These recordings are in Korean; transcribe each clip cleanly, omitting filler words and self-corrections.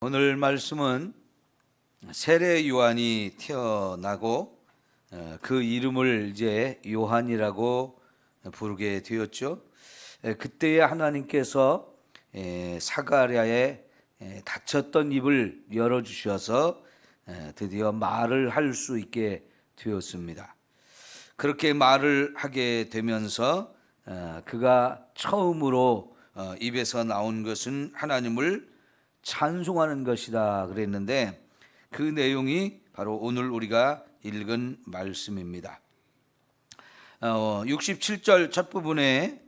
오늘 말씀은 세례 요한이 태어나고 그 이름을 이제 요한이라고 부르게 되었죠. 그때에 하나님께서 사가랴의 닫혔던 입을 열어주셔서 드디어 말을 할 수 있게 되었습니다. 그렇게 말을 하게 되면서 그가 처음으로 입에서 나온 것은 하나님을 찬송하는 것이다 그랬는데, 그 내용이 바로 오늘 우리가 읽은 말씀입니다. 67절 첫 부분에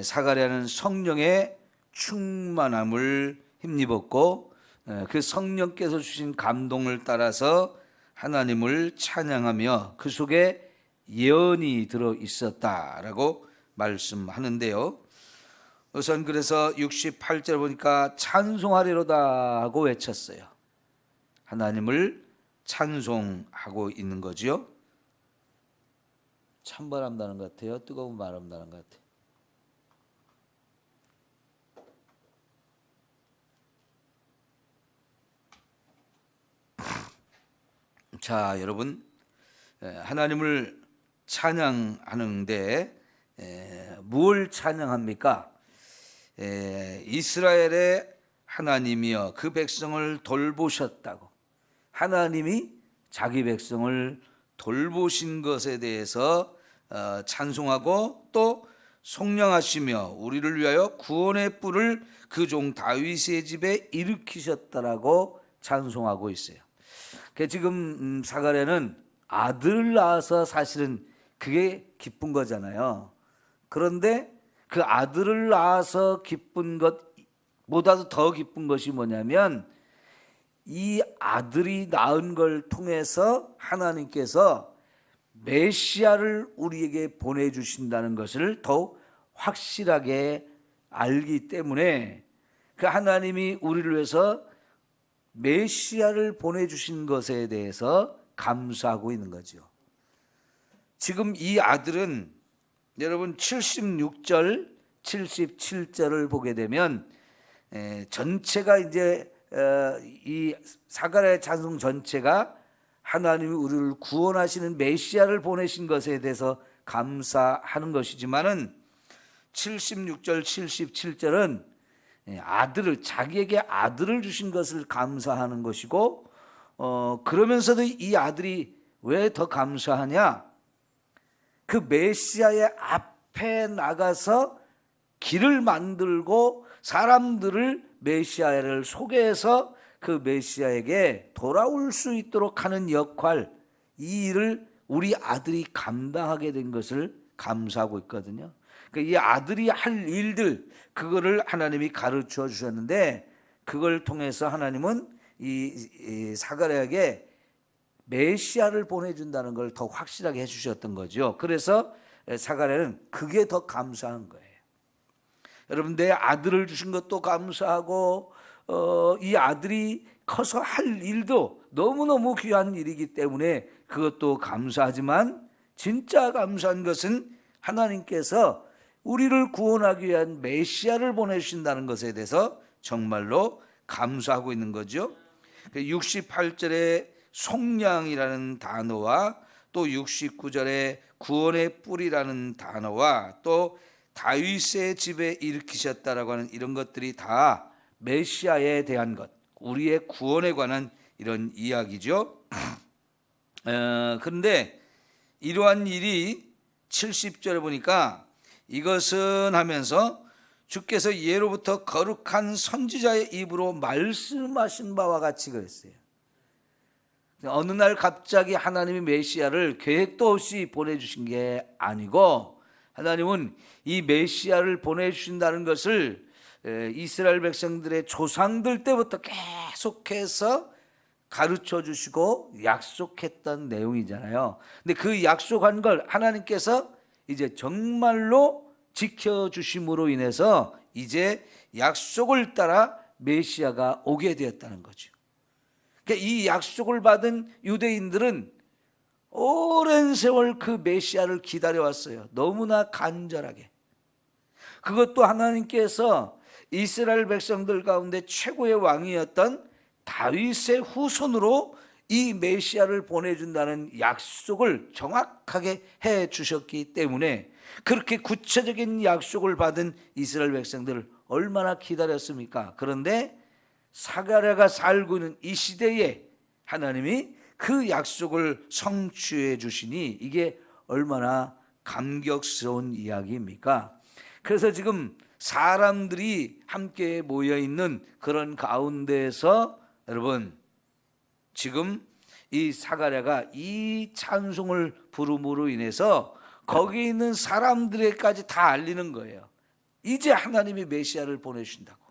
사가랴는 성령의 충만함을 힘입었고 그 성령께서 주신 감동을 따라서 하나님을 찬양하며 그 속에 예언이 들어 있었다라고 말씀하는데요. 우선 그래서 68절 보니까 찬송하리로다 하고 외쳤어요. 하나님을 찬송하고 있는 거죠. 찬바람 나는 것 같아요? 뜨거운 바람 나는 것 같아요. 자, 여러분, 하나님을 찬양하는데 뭘 찬양합니까? 이스라엘의 하나님이여 그 백성을 돌보셨다고, 하나님이 자기 백성을 돌보신 것에 대해서 찬송하고, 또 속량하시며 우리를 위하여 구원의 뿔을 그 종 다윗의 집에 일으키셨다라고 찬송하고 있어요. 지금 사가랴는 아들을 낳아서 사실은 그게 기쁜 거잖아요. 그런데 그 아들을 낳아서 기쁜 것보다도 더 기쁜 것이 뭐냐면, 이 아들이 낳은 걸 통해서 하나님께서 메시아를 우리에게 보내주신다는 것을 더욱 확실하게 알기 때문에 그 하나님이 우리를 위해서 메시아를 보내주신 것에 대해서 감사하고 있는 거죠. 지금 이 아들은 여러분 76절, 77절을 보게 되면 전체가 이제 이 사가랴의 찬송 전체가 하나님이 우리를 구원하시는 메시아를 보내신 것에 대해서 감사하는 것이지만은 76절, 77절은 자기에게 아들을 주신 것을 감사하는 것이고, 그러면서도 이 아들이 왜 더 감사하냐? 그 메시아의 앞에 나가서 길을 만들고 사람들을 메시아를 소개해서 그 메시아에게 돌아올 수 있도록 하는 역할, 이 일을 우리 아들이 감당하게 된 것을 감사하고 있거든요. 그러니까 이 아들이 할 일들, 그거를 하나님이 가르쳐 주셨는데, 그걸 통해서 하나님은 이 사가랴에게 메시아를 보내준다는 걸 더 확실하게 해주셨던 거죠. 그래서 사가랴는 그게 더 감사한 거예요. 여러분, 내 아들을 주신 것도 감사하고 이 아들이 커서 할 일도 너무너무 귀한 일이기 때문에 그것도 감사하지만, 진짜 감사한 것은 하나님께서 우리를 구원하기 위한 메시아를 보내주신다는 것에 대해서 정말로 감사하고 있는 거죠. 68절에 속량이라는 단어와 또 69절에 구원의 뿔이라는 단어와 또 다윗의 집에 일으키셨다라고 하는 이런 것들이 다 메시아에 대한 것, 우리의 구원에 관한 이런 이야기죠. 그런데 이러한 일이 70절에 보니까 이것은 하면서 주께서 예로부터 거룩한 선지자의 입으로 말씀하신 바와 같이 그랬어요. 어느 날 갑자기 하나님이 메시아를 계획도 없이 보내주신 게 아니고, 하나님은 이 메시아를 보내주신다는 것을 이스라엘 백성들의 조상들 때부터 계속해서 가르쳐 주시고 약속했던 내용이잖아요. 근데 그 약속한 걸 하나님께서 이제 정말로 지켜주심으로 인해서 이제 약속을 따라 메시아가 오게 되었다는 거죠. 그러니까 이 약속을 받은 유대인들은 오랜 세월 그 메시아를 기다려왔어요. 너무나 간절하게. 그것도 하나님께서 이스라엘 백성들 가운데 최고의 왕이었던 다윗의 후손으로 이 메시아를 보내준다는 약속을 정확하게 해 주셨기 때문에 그렇게 구체적인 약속을 받은 이스라엘 백성들을 얼마나 기다렸습니까? 그런데 사가랴가 살고 있는 이 시대에 하나님이 그 약속을 성취해 주시니 이게 얼마나 감격스러운 이야기입니까? 그래서 지금 사람들이 함께 모여 있는 그런 가운데에서 여러분 지금 이 사가랴가 이 찬송을 부름으로 인해서 거기 있는 사람들에게까지 다 알리는 거예요. 이제 하나님이 메시아를 보내신다고.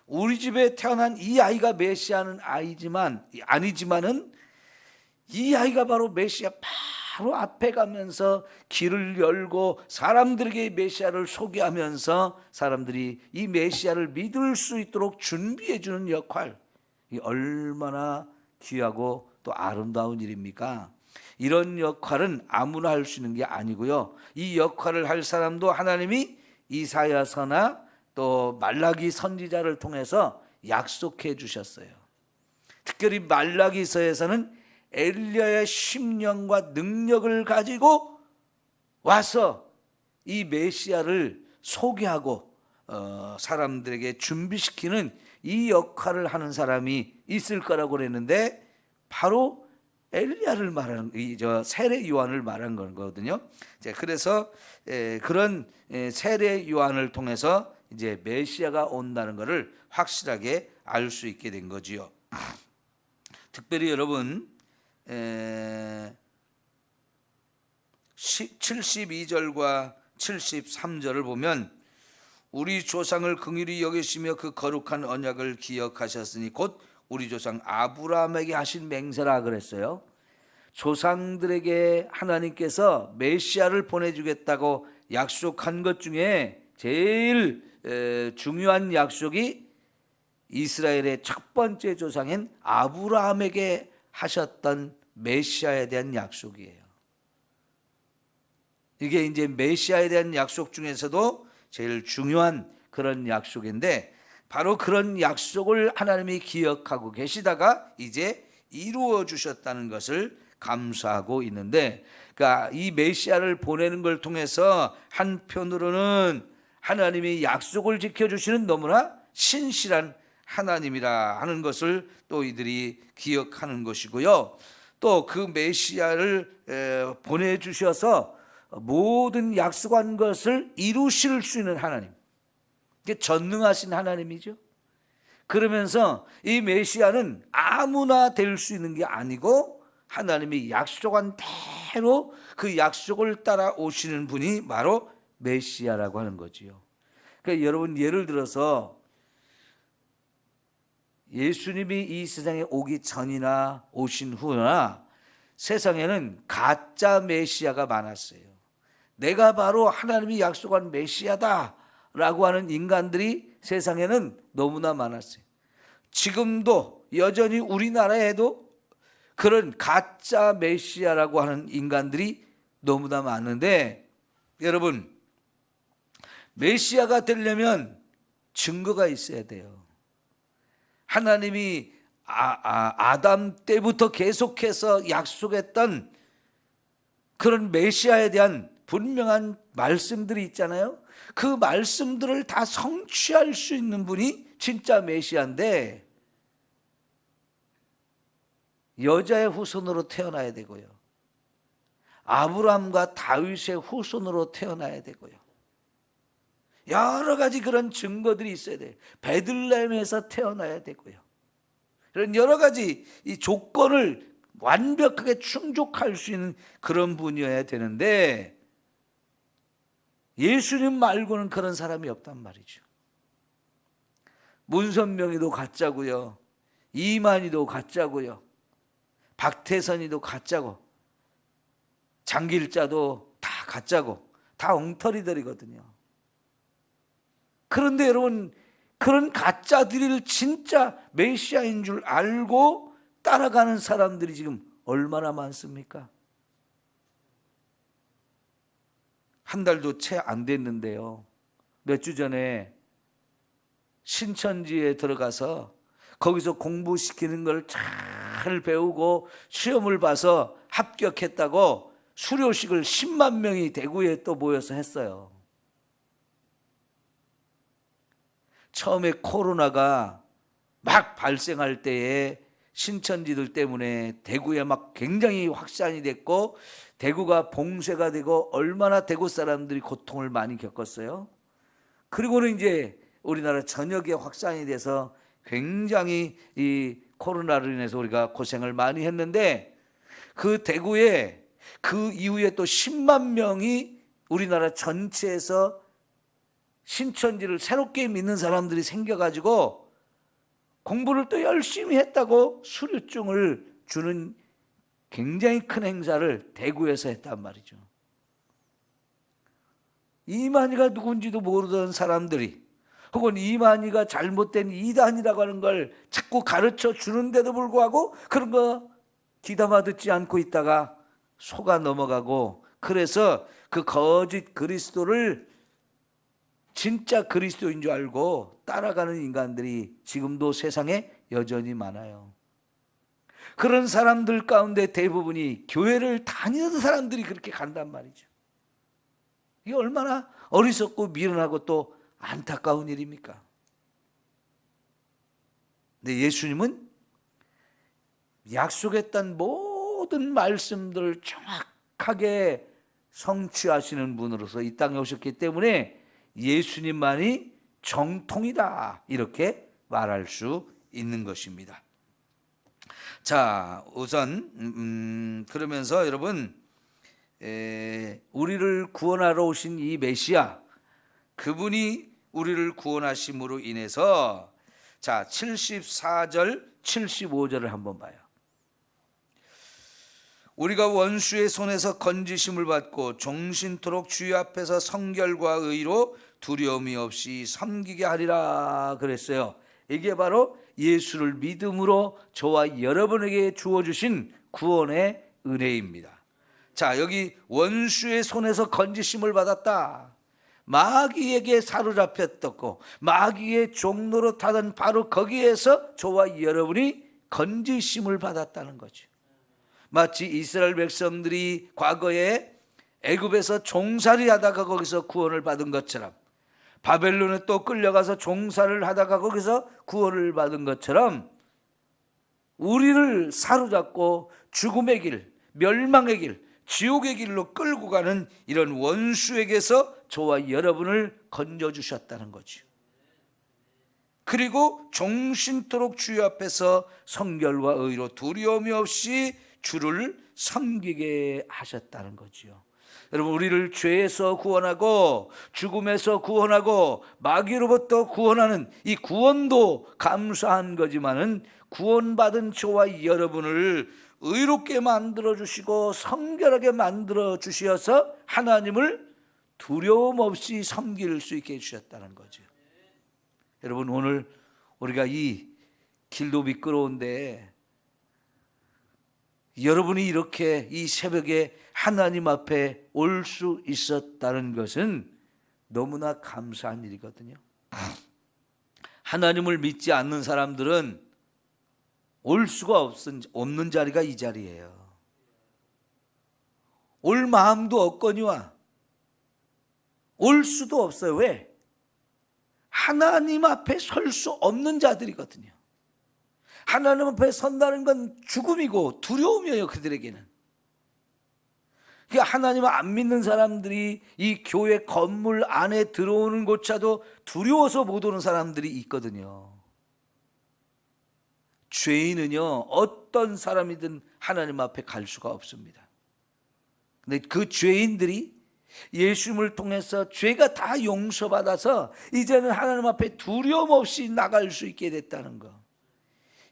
우리 집에 태어난 이 아이가 메시아는 아니지만은 이 아이가 바로 메시아, 바로 앞에 가면서 길을 열고 사람들에게 메시아를 소개하면서 사람들이 이 메시아를 믿을 수 있도록 준비해 주는 역할, 이 얼마나 귀하고 또 아름다운 일입니까? 이런 역할은 아무나 할 수 있는 게 아니고요. 이 역할을 할 사람도 하나님이 이사야서나 또 말라기 선지자를 통해서 약속해 주셨어요. 특별히 말라기서에서는 엘리야의 심령과 능력을 가지고 와서 이 메시아를 소개하고 사람들에게 준비시키는 이 역할을 하는 사람이 있을 거라고 그랬는데 바로 엘리야를 말하는 세례 요한을 말한 거거든요. 그래서 그런 세례 요한을 통해서 이제 메시아가 온다는 것을 확실하게 알 수 있게 된 거지요. 특별히 여러분 72절과 73절을 보면 우리 조상을 긍휼히 여기시며 그 거룩한 언약을 기억하셨으니 곧 우리 조상 아브라함에게 하신 맹세라 그랬어요. 조상들에게 하나님께서 메시아를 보내주겠다고 약속한 것 중에 제일 중요한 약속이 이스라엘의 첫 번째 조상인 아브라함에게 하셨던 메시아에 대한 약속이에요. 이게 이제 메시아에 대한 약속 중에서도 제일 중요한 그런 약속인데 바로 그런 약속을 하나님이 기억하고 계시다가 이제 이루어 주셨다는 것을 감사하고 있는데, 그러니까 이 메시아를 보내는 걸 통해서 한편으로는 하나님이 약속을 지켜주시는 너무나 신실한 하나님이라 하는 것을 또 이들이 기억하는 것이고요. 또 그 메시아를 보내주셔서 모든 약속한 것을 이루실 수 있는 하나님, 이게 전능하신 하나님이죠. 그러면서 이 메시아는 아무나 될 수 있는 게 아니고 하나님이 약속한 대로 그 약속을 따라 오시는 분이 바로 메시아라고 하는 거지요. 그러니까 여러분 예를 들어서 예수님이 이 세상에 오기 전이나 오신 후나 세상에는 가짜 메시아가 많았어요. 내가 바로 하나님이 약속한 메시아다라고 하는 인간들이 세상에는 너무나 많았어요. 지금도 여전히 우리나라에도 그런 가짜 메시아라고 하는 인간들이 너무나 많은데, 여러분 메시아가 되려면 증거가 있어야 돼요. 하나님이 아담 때부터 계속해서 약속했던 그런 메시아에 대한 분명한 말씀들이 있잖아요. 그 말씀들을 다 성취할 수 있는 분이 진짜 메시아인데 여자의 후손으로 태어나야 되고요. 아브라함과 다윗의 후손으로 태어나야 되고요. 여러 가지 그런 증거들이 있어야 돼요. 베들레헴에서 태어나야 되고요. 그런 여러 가지 이 조건을 완벽하게 충족할 수 있는 그런 분이어야 되는데 예수님 말고는 그런 사람이 없단 말이죠. 문선명이도 가짜고요. 이만희도 가짜고요. 박태선이도 가짜고 장길자도 다 가짜고 다 엉터리들이거든요. 그런데 여러분 그런 가짜들을 진짜 메시아인 줄 알고 따라가는 사람들이 지금 얼마나 많습니까? 한 달도 채 안 됐는데요. 몇 주 전에 신천지에 들어가서 거기서 공부시키는 걸 잘 배우고 시험을 봐서 합격했다고 수료식을 10만 명이 대구에 또 모여서 했어요. 처음에 코로나가 막 발생할 때에 신천지들 때문에 대구에 막 굉장히 확산이 됐고 대구가 봉쇄가 되고 얼마나 대구 사람들이 고통을 많이 겪었어요. 그리고는 이제 우리나라 전역에 확산이 돼서 굉장히 이 코로나로 인해서 우리가 고생을 많이 했는데 그 대구에 그 이후에 또 10만 명이 우리나라 전체에서 신천지를 새롭게 믿는 사람들이 생겨가지고 공부를 또 열심히 했다고 수료증을 주는 굉장히 큰 행사를 대구에서 했단 말이죠. 이만희가 누군지도 모르던 사람들이 혹은 이만희가 잘못된 이단이라고 하는 걸 자꾸 가르쳐 주는데도 불구하고 그런 거 귀담아 듣지 않고 있다가 속아 넘어가고 그래서 그 거짓 그리스도를 진짜 그리스도인 줄 알고 따라가는 인간들이 지금도 세상에 여전히 많아요. 그런 사람들 가운데 대부분이 교회를 다니는 사람들이 그렇게 간단 말이죠. 이게 얼마나 어리석고 미련하고 또 안타까운 일입니까? 근데 예수님은 약속했던 모든 말씀들을 정확하게 성취하시는 분으로서 이 땅에 오셨기 때문에 예수님만이 정통이다 이렇게 말할 수 있는 것입니다. 자, 우선 그러면서 여러분 우리를 구원하러 오신 이 메시아 그분이 우리를 구원하심으로 인해서 자 74절 75절을 한번 봐요. 우리가 원수의 손에서 건지심을 받고 종신토록 주의 앞에서 성결과 의로 두려움이 없이 섬기게 하리라 그랬어요. 이게 바로 예수를 믿음으로 저와 여러분에게 주어주신 구원의 은혜입니다. 자, 여기 원수의 손에서 건지심을 받았다. 마귀에게 사로잡혔었고 마귀의 종로로 타던 바로 거기에서 저와 여러분이 건지심을 받았다는 거죠. 마치 이스라엘 백성들이 과거에 애굽에서 종살이 하다가 거기서 구원을 받은 것처럼 바벨론에 또 끌려가서 종살을 하다가 거기서 구원을 받은 것처럼 우리를 사로잡고 죽음의 길, 멸망의 길, 지옥의 길로 끌고 가는 이런 원수에게서 저와 여러분을 건져주셨다는 거죠. 그리고 종신토록 주의 앞에서 성결과 의로 두려움이 없이 주를 섬기게 하셨다는 거죠. 여러분 우리를 죄에서 구원하고 죽음에서 구원하고 마귀로부터 구원하는 이 구원도 감사한 거지만은 구원받은 저와 여러분을 의롭게 만들어주시고 성결하게 만들어주셔서 하나님을 두려움 없이 섬길 수 있게 해주셨다는 거죠. 여러분 오늘 우리가 이 길도 미끄러운데 여러분이 이렇게 이 새벽에 하나님 앞에 올 수 있었다는 것은 너무나 감사한 일이거든요. 하나님을 믿지 않는 사람들은 올 수가 없는 자리가 이 자리예요. 올 마음도 없거니와 올 수도 없어요. 왜? 하나님 앞에 설 수 없는 자들이거든요. 하나님 앞에 선다는 건 죽음이고 두려움이에요. 그들에게는. 그러니까 하나님을 안 믿는 사람들이 이 교회 건물 안에 들어오는 곳차도 두려워서 못 오는 사람들이 있거든요. 죄인은요 어떤 사람이든 하나님 앞에 갈 수가 없습니다. 근데 그 죄인들이 예수님을 통해서 죄가 다 용서받아서 이제는 하나님 앞에 두려움 없이 나갈 수 있게 됐다는 거.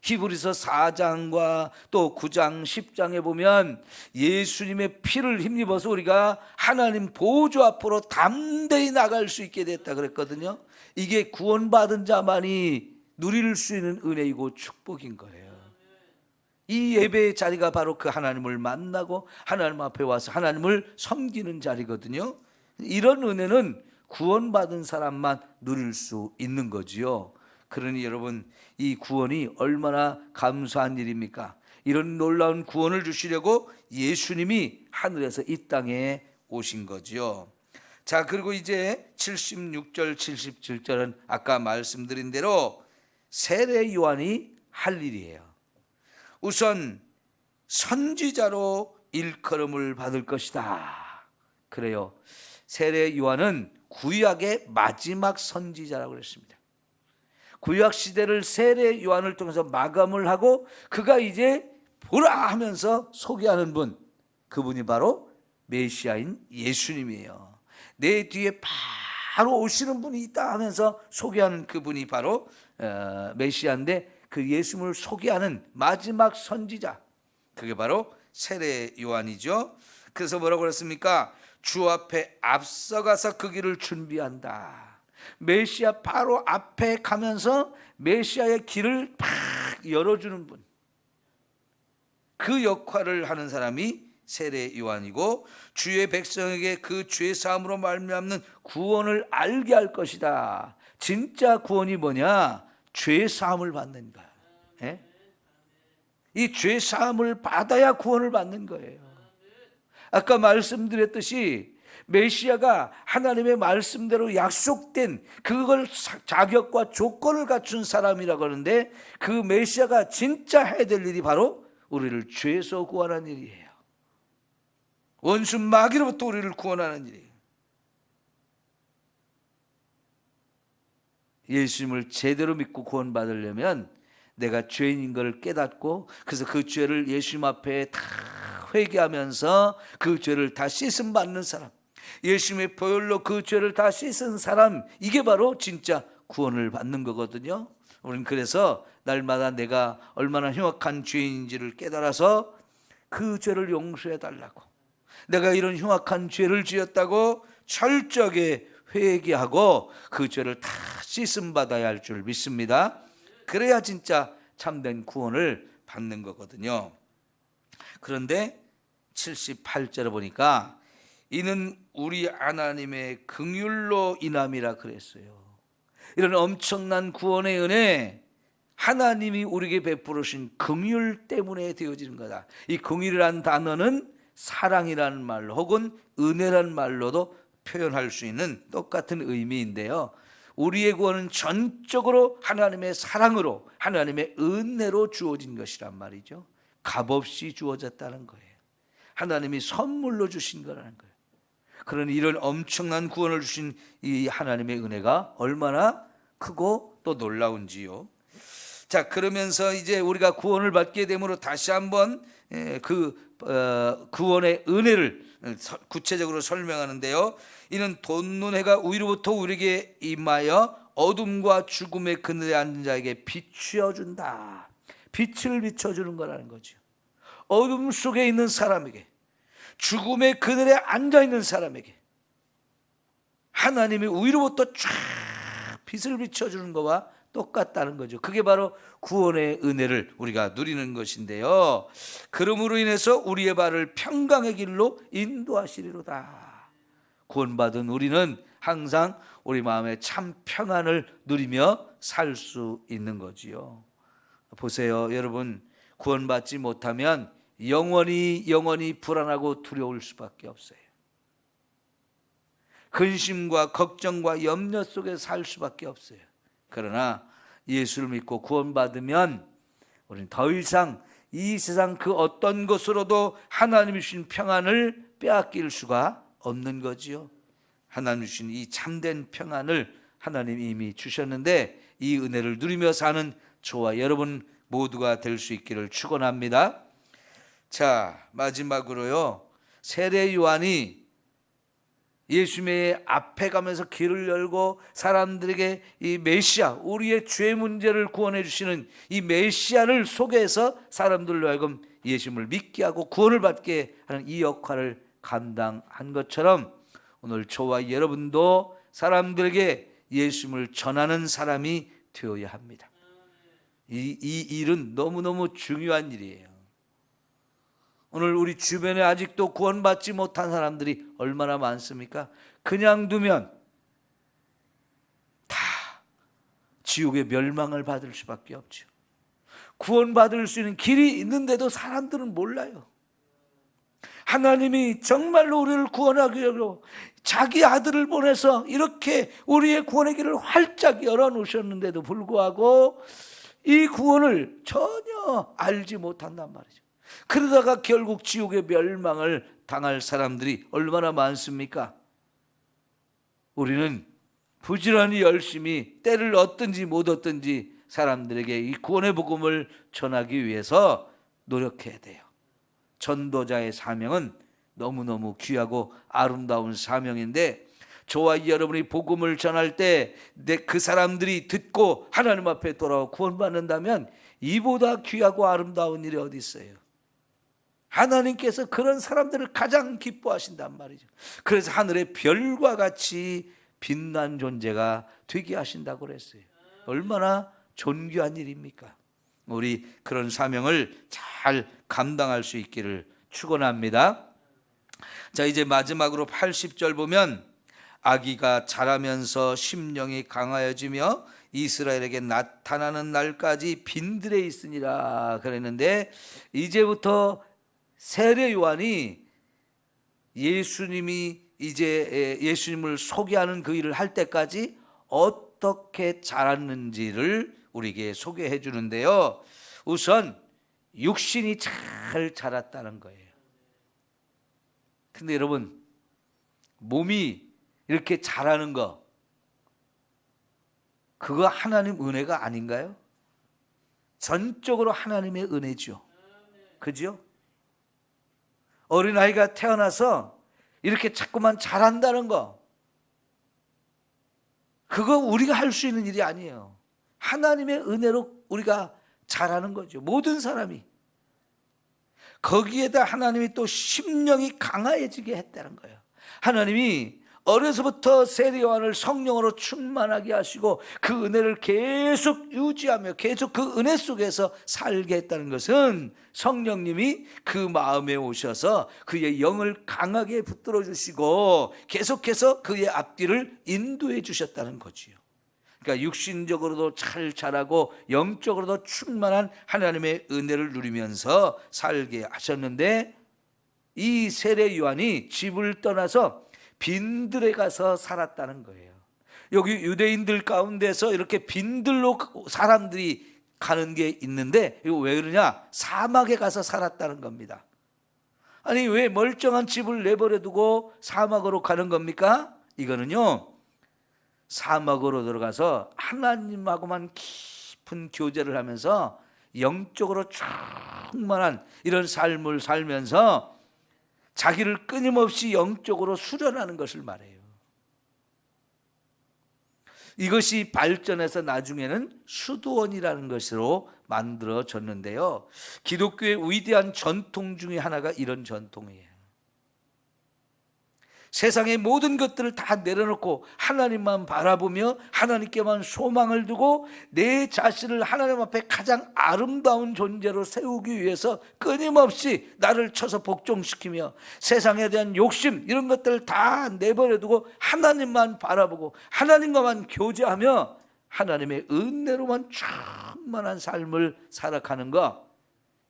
히브리서 4장과 또 9장 10장에 보면 예수님의 피를 힘입어서 우리가 하나님 보좌 앞으로 담대히 나갈 수 있게 됐다 그랬거든요. 이게 구원받은 자만이 누릴 수 있는 은혜이고 축복인 거예요. 이 예배의 자리가 바로 그 하나님을 만나고 하나님 앞에 와서 하나님을 섬기는 자리거든요. 이런 은혜는 구원받은 사람만 누릴 수 있는 거지요. 그러니 여러분, 이 구원이 얼마나 감사한 일입니까? 이런 놀라운 구원을 주시려고 예수님이 하늘에서 이 땅에 오신 거지요. 자, 그리고 이제 76절 77절은 아까 말씀드린 대로 세례 요한이 할 일이에요. 우선 선지자로 일컬음을 받을 것이다. 그래요. 세례 요한은 구약의 마지막 선지자라고 그랬습니다. 구약 시대를 세례 요한을 통해서 마감을 하고 그가 이제 보라 하면서 소개하는 분, 그분이 바로 메시아인 예수님이에요. 내 뒤에 바로 오시는 분이 있다 하면서 소개하는 그분이 바로 메시아인데, 그 예수님을 소개하는 마지막 선지자, 그게 바로 세례 요한이죠. 그래서 뭐라고 그랬습니까? 주 앞에 앞서가서 그 길을 준비한다. 메시아 바로 앞에 가면서 메시아의 길을 팍 열어주는 분, 그 역할을 하는 사람이 세례 요한이고, 주의 백성에게 그 죄 사함으로 말미암는 구원을 알게 할 것이다. 진짜 구원이 뭐냐? 죄 사함을 받는 거야. 예? 이 죄 사함을 받아야 구원을 받는 거예요. 아까 말씀드렸듯이 메시아가 하나님의 말씀대로 약속된 그걸 자격과 조건을 갖춘 사람이라고 하는데, 그 메시아가 진짜 해야 될 일이 바로 우리를 죄에서 구원하는 일이에요. 원수 마귀로부터 우리를 구원하는 일이에요. 예수님을 제대로 믿고 구원받으려면 내가 죄인인 걸 깨닫고, 그래서 그 죄를 예수님 앞에 다 회개하면서 그 죄를 다 씻음 받는 사람, 예수님의 보혈로 그 죄를 다 씻은 사람, 이게 바로 진짜 구원을 받는 거거든요. 우리는 그래서 날마다 내가 얼마나 흉악한 죄인인지를 깨달아서 그 죄를 용서해 달라고, 내가 이런 흉악한 죄를 지었다고 철저하게 회개하고 그 죄를 다 씻음 받아야 할 줄 믿습니다. 그래야 진짜 참된 구원을 받는 거거든요. 그런데 78절에 보니까 이는 우리 하나님의 긍휼로 인함이라 그랬어요. 이런 엄청난 구원의 은혜, 하나님이 우리에게 베풀으신 긍휼 때문에 되어지는 거다. 이 긍휼이라는 단어는 사랑이라는 말로 혹은 은혜라는 말로도 표현할 수 있는 똑같은 의미인데요, 우리의 구원은 전적으로 하나님의 사랑으로, 하나님의 은혜로 주어진 것이란 말이죠. 값없이 주어졌다는 거예요. 하나님이 선물로 주신 거라는 거예요. 그러니 이런 엄청난 구원을 주신 이 하나님의 은혜가 얼마나 크고 또 놀라운지요. 자, 그러면서 이제 우리가 구원을 받게 되므로 다시 한번 구원의 은혜를 구체적으로 설명하는데요, 이는 돈눈해가 위로부터 우리에게 임하여 어둠과 죽음의 그늘에 앉은 자에게 비추어준다. 빛을 비춰주는 거라는 거죠. 어둠 속에 있는 사람에게, 죽음의 그늘에 앉아있는 사람에게 하나님이 위로부터 쫙 빛을 비춰주는 것과 똑같다는 거죠. 그게 바로 구원의 은혜를 우리가 누리는 것인데요, 그러므로 인해서 우리의 발을 평강의 길로 인도하시리로다. 구원받은 우리는 항상 우리 마음에 참 평안을 누리며 살 수 있는 거지요. 보세요, 여러분, 구원받지 못하면 영원히 불안하고 두려울 수밖에 없어요. 근심과 걱정과 염려 속에 살 수밖에 없어요. 그러나 예수를 믿고 구원받으면 우리는 더 이상 이 세상 그 어떤 것으로도 하나님이 주신 평안을 빼앗길 수가 없는 거지요. 하나님이 주신 이 참된 평안을 하나님이 이미 주셨는데, 이 은혜를 누리며 사는 저와 여러분 모두가 될 수 있기를 축원합니다. 자, 마지막으로요, 세례 요한이 예수님의 앞에 가면서 길을 열고 사람들에게 이 메시아, 우리의 죄 문제를 구원해 주시는 이 메시아를 소개해서 사람들로 하여금 예수님을 믿게 하고 구원을 받게 하는 이 역할을 감당한 것처럼, 오늘 저와 여러분도 사람들에게 예수님을 전하는 사람이 되어야 합니다. 이 일은 너무너무 중요한 일이에요. 오늘 우리 주변에 아직도 구원받지 못한 사람들이 얼마나 많습니까? 그냥 두면 다 지옥의 멸망을 받을 수밖에 없죠. 구원받을 수 있는 길이 있는데도 사람들은 몰라요. 하나님이 정말로 우리를 구원하기 위해서 자기 아들을 보내서 이렇게 우리의 구원의 길을 활짝 열어놓으셨는데도 불구하고 이 구원을 전혀 알지 못한단 말이죠. 그러다가 결국 지옥의 멸망을 당할 사람들이 얼마나 많습니까? 우리는 부지런히 열심히 때를 얻든지 못 얻든지 사람들에게 이 구원의 복음을 전하기 위해서 노력해야 돼요. 전도자의 사명은 너무너무 귀하고 아름다운 사명인데, 저와 여러분이 복음을 전할 때 그 사람들이 듣고 하나님 앞에 돌아와 구원받는다면 이보다 귀하고 아름다운 일이 어디 있어요? 하나님께서 그런 사람들을 가장 기뻐하신단 말이죠. 그래서 하늘의 별과 같이 빛난 존재가 되게 하신다고 그랬어요. 얼마나 존귀한 일입니까? 우리 그런 사명을 잘 감당할 수 있기를 축원합니다. 자, 이제 마지막으로 80절 보면 아기가 자라면서 심령이 강하여지며 이스라엘에게 나타나는 날까지 빈들에 있으니라 그랬는데, 이제부터 세례 요한이 예수님을 소개하는 그 일을 할 때까지 어떻게 자랐는지를 우리에게 소개해 주는데요. 우선 육신이 잘 자랐다는 거예요. 근데 여러분, 몸이 이렇게 자라는 거, 그거 하나님 은혜가 아닌가요? 전적으로 하나님의 은혜죠. 그죠? 어린아이가 태어나서 이렇게 자꾸만 자란다는 거, 그거 우리가 할 수 있는 일이 아니에요. 하나님의 은혜로 우리가 자라는 거죠. 모든 사람이. 거기에다 하나님이 또 심령이 강해지게 했다는 거예요. 하나님이 어려서부터 세례 요한을 성령으로 충만하게 하시고 그 은혜를 계속 유지하며 계속 그 은혜 속에서 살게 했다는 것은 성령님이 그 마음에 오셔서 그의 영을 강하게 붙들어 주시고 계속해서 그의 앞뒤를 인도해 주셨다는 거지요. 그러니까 육신적으로도 잘 자라고 영적으로도 충만한 하나님의 은혜를 누리면서 살게 하셨는데, 이 세례 요한이 집을 떠나서 빈들에 가서 살았다는 거예요. 여기 유대인들 가운데서 이렇게 빈들로 사람들이 가는 게 있는데, 이거 왜 그러냐? 사막에 가서 살았다는 겁니다. 아니, 왜 멀쩡한 집을 내버려 두고 사막으로 가는 겁니까? 이거는요, 사막으로 들어가서 하나님하고만 깊은 교제를 하면서 영적으로 충만한 이런 삶을 살면서 자기를 끊임없이 영적으로 수련하는 것을 말해요. 이것이 발전해서 나중에는 수도원이라는 것으로 만들어졌는데요. 기독교의 위대한 전통 중에 하나가 이런 전통이에요. 세상의 모든 것들을 다 내려놓고 하나님만 바라보며 하나님께만 소망을 두고 내 자신을 하나님 앞에 가장 아름다운 존재로 세우기 위해서 끊임없이 나를 쳐서 복종시키며 세상에 대한 욕심 이런 것들을 다 내버려두고 하나님만 바라보고 하나님과만 교제하며 하나님의 은혜로만 충만한 삶을 살아가는 것,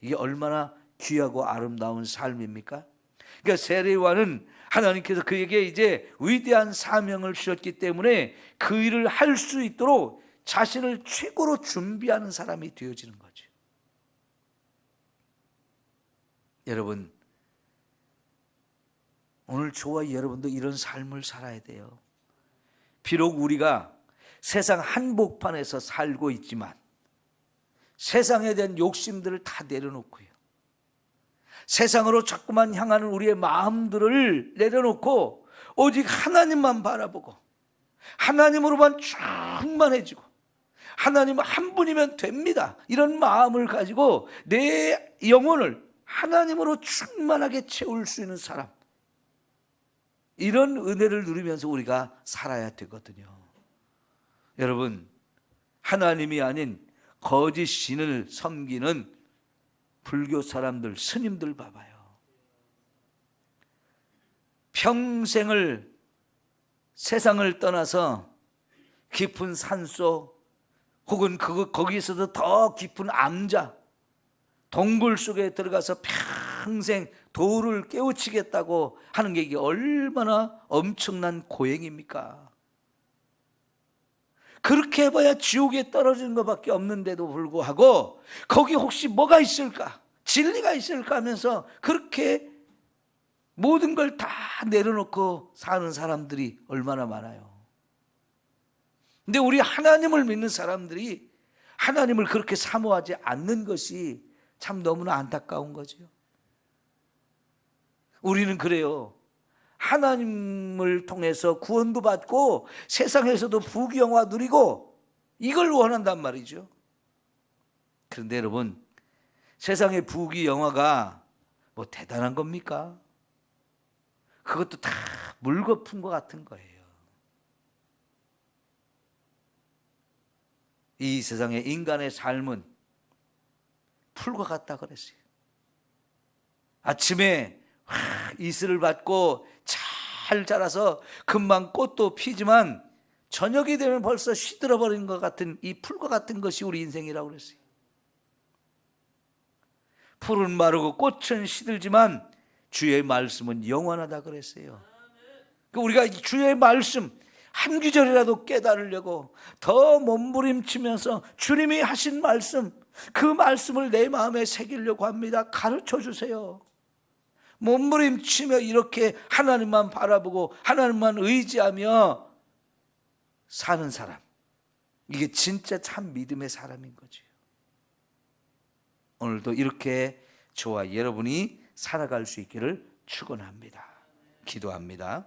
이게 얼마나 귀하고 아름다운 삶입니까? 그러니까 세례 요한은 하나님께서 그에게 이제 위대한 사명을 주셨기 때문에 그 일을 할 수 있도록 자신을 최고로 준비하는 사람이 되어지는 거죠. 여러분, 오늘 저와 여러분도 이런 삶을 살아야 돼요. 비록 우리가 세상 한복판에서 살고 있지만 세상에 대한 욕심들을 다 내려놓고요, 세상으로 자꾸만 향하는 우리의 마음들을 내려놓고 오직 하나님만 바라보고 하나님으로만 충만해지고 하나님 한 분이면 됩니다, 이런 마음을 가지고 내 영혼을 하나님으로 충만하게 채울 수 있는 사람, 이런 은혜를 누리면서 우리가 살아야 되거든요. 여러분, 하나님이 아닌 거짓 신을 섬기는 불교 사람들, 스님들 봐봐요. 평생을 세상을 떠나서 깊은 산속 혹은 거기에서도 더 깊은 암자, 동굴 속에 들어가서 평생 돌을 깨우치겠다고 하는 게 이게 얼마나 엄청난 고행입니까? 그렇게 해봐야 지옥에 떨어지는 것밖에 없는데도 불구하고 거기 혹시 뭐가 있을까? 진리가 있을까 하면서 그렇게 모든 걸 다 내려놓고 사는 사람들이 얼마나 많아요. 근데 우리 하나님을 믿는 사람들이 하나님을 그렇게 사모하지 않는 것이 참 너무나 안타까운 거죠. 우리는 그래요. 하나님을 통해서 구원도 받고 세상에서도 부귀영화 누리고 이걸 원한단 말이죠. 그런데 여러분, 세상의 부귀영화가 뭐 대단한 겁니까? 그것도 다 물거품 것 같은 거예요. 이 세상의 인간의 삶은 풀과 같다 그랬어요. 아침에 이슬을 받고 잘 자라서 금방 꽃도 피지만 저녁이 되면 벌써 시들어 버린 것 같은 이 풀과 같은 것이 우리 인생이라고 그랬어요. 풀은 마르고 꽃은 시들지만 주의 말씀은 영원하다 그랬어요. 우리가 주의 말씀 한 구절이라도 깨달으려고 더 몸부림치면서 주님이 하신 말씀, 그 말씀을 내 마음에 새기려고 합니다. 가르쳐 주세요. 몸부림치며 이렇게 하나님만 바라보고 하나님만 의지하며 사는 사람, 이게 진짜 참 믿음의 사람인 거죠. 오늘도 이렇게 저와 여러분이 살아갈 수 있기를 축원합니다. 기도합니다.